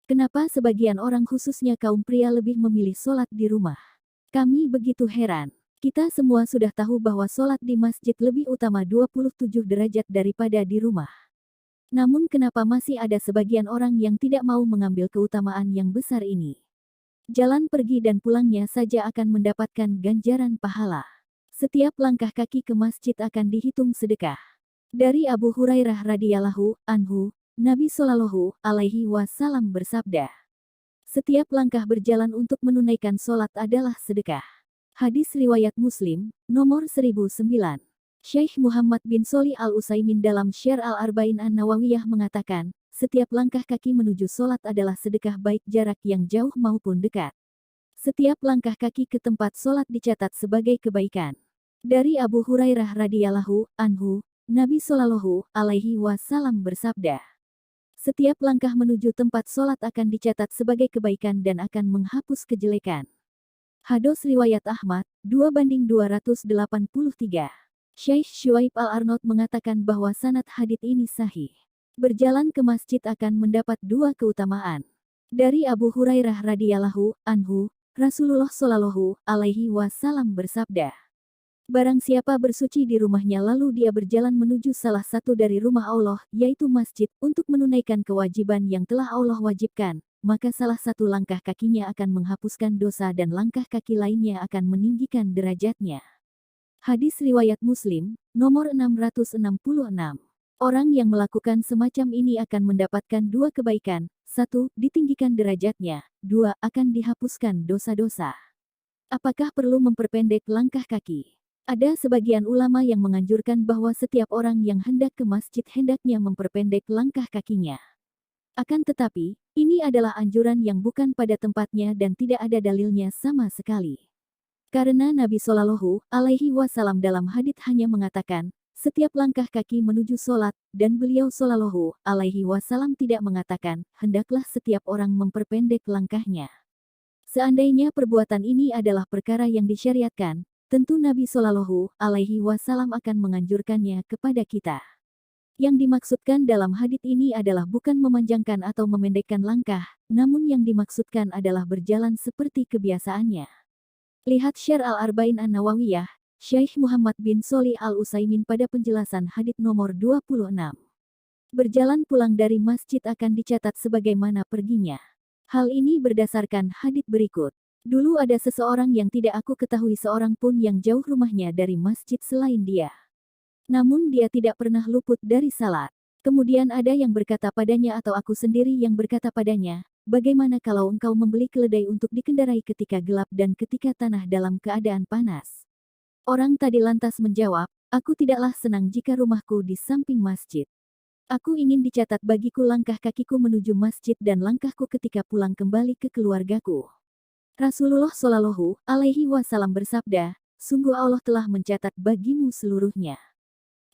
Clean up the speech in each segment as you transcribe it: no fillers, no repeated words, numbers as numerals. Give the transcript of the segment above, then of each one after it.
Kenapa sebagian orang khususnya kaum pria lebih memilih sholat di rumah? Kami begitu heran. Kita semua sudah tahu bahwa sholat di masjid lebih utama 27 derajat daripada di rumah. Namun kenapa masih ada sebagian orang yang tidak mau mengambil keutamaan yang besar ini? Jalan pergi dan pulangnya saja akan mendapatkan ganjaran pahala. Setiap langkah kaki ke masjid akan dihitung sedekah. Dari Abu Hurairah radhiyallahu anhu, Nabi Shallallahu alaihi wasallam bersabda, "Setiap langkah berjalan untuk menunaikan sholat adalah sedekah." Hadis riwayat Muslim, nomor 1009. Syekh Muhammad bin Sholih Al-Utsaimin dalam Syarh Al-Arba'in An-Nawawiyah mengatakan, setiap langkah kaki menuju sholat adalah sedekah baik jarak yang jauh maupun dekat. Setiap langkah kaki ke tempat sholat dicatat sebagai kebaikan. Dari Abu Hurairah radhiyallahu anhu, Nabi Shallallahu alaihi wasallam bersabda, setiap langkah menuju tempat sholat akan dicatat sebagai kebaikan dan akan menghapus kejelekan. Hadis riwayat Ahmad, 2/283. Syekh Syuaib Al-Arnaud mengatakan bahwa sanad hadits ini sahih. Berjalan ke masjid akan mendapat dua keutamaan. Dari Abu Hurairah radhiyallahu anhu, Rasulullah Shallallahu alaihi wasallam bersabda, barang siapa bersuci di rumahnya lalu dia berjalan menuju salah satu dari rumah Allah, yaitu masjid, untuk menunaikan kewajiban yang telah Allah wajibkan, maka salah satu langkah kakinya akan menghapuskan dosa dan langkah kaki lainnya akan meninggikan derajatnya. Hadis riwayat Muslim, nomor 666. Orang yang melakukan semacam ini akan mendapatkan dua kebaikan, satu, ditinggikan derajatnya, dua, akan dihapuskan dosa-dosa. Apakah perlu memperpendek langkah kaki? Ada sebagian ulama yang menganjurkan bahwa setiap orang yang hendak ke masjid hendaknya memperpendek langkah kakinya. Akan tetapi, ini adalah anjuran yang bukan pada tempatnya dan tidak ada dalilnya sama sekali. Karena Nabi Shallallahu alaihi wasallam dalam hadits hanya mengatakan, setiap langkah kaki menuju sholat, dan beliau Shallallahu alaihi wasallam tidak mengatakan, hendaklah setiap orang memperpendek langkahnya. Seandainya perbuatan ini adalah perkara yang disyariatkan, tentu Nabi Shallallahu alaihi wasallam akan menganjurkannya kepada kita. Yang dimaksudkan dalam hadits ini adalah bukan memanjangkan atau memendekkan langkah, namun yang dimaksudkan adalah berjalan seperti kebiasaannya. Lihat Syarh Al-Arba'in An-Nawawiyah, Syekh Muhammad bin Sholih Al-Utsaimin pada penjelasan hadits nomor 26. Berjalan pulang dari masjid akan dicatat sebagaimana perginya. Hal ini berdasarkan hadits berikut. Dulu ada seseorang yang tidak aku ketahui seorang pun yang jauh rumahnya dari masjid selain dia. Namun dia tidak pernah luput dari salat. Kemudian ada yang berkata padanya atau aku sendiri yang berkata padanya, bagaimana kalau engkau membeli keledai untuk dikendarai ketika gelap dan ketika tanah dalam keadaan panas? Orang tadi lantas menjawab, aku tidaklah senang jika rumahku di samping masjid. Aku ingin dicatat bagiku langkah kakiku menuju masjid dan langkahku ketika pulang kembali ke keluargaku. Rasulullah Shallallahu alaihi wasallam bersabda, sungguh Allah telah mencatat bagimu seluruhnya.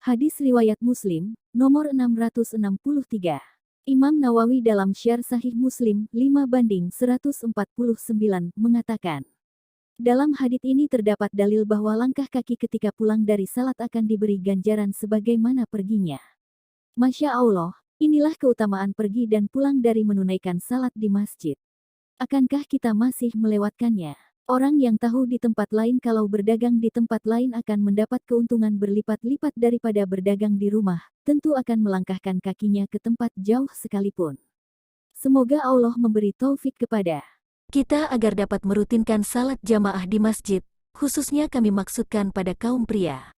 Hadis riwayat Muslim, nomor 663. Imam Nawawi dalam Syarh Sahih Muslim 5/149 mengatakan, dalam hadits ini terdapat dalil bahwa langkah kaki ketika pulang dari salat akan diberi ganjaran sebagaimana perginya. Masya Allah, inilah keutamaan pergi dan pulang dari menunaikan salat di masjid. Akankah kita masih melewatkannya? Orang yang tahu di tempat lain kalau berdagang di tempat lain akan mendapat keuntungan berlipat-lipat daripada berdagang di rumah, tentu akan melangkahkan kakinya ke tempat jauh sekalipun. Semoga Allah memberi taufik kepada kita agar dapat merutinkan salat jamaah di masjid, khususnya kami maksudkan pada kaum pria.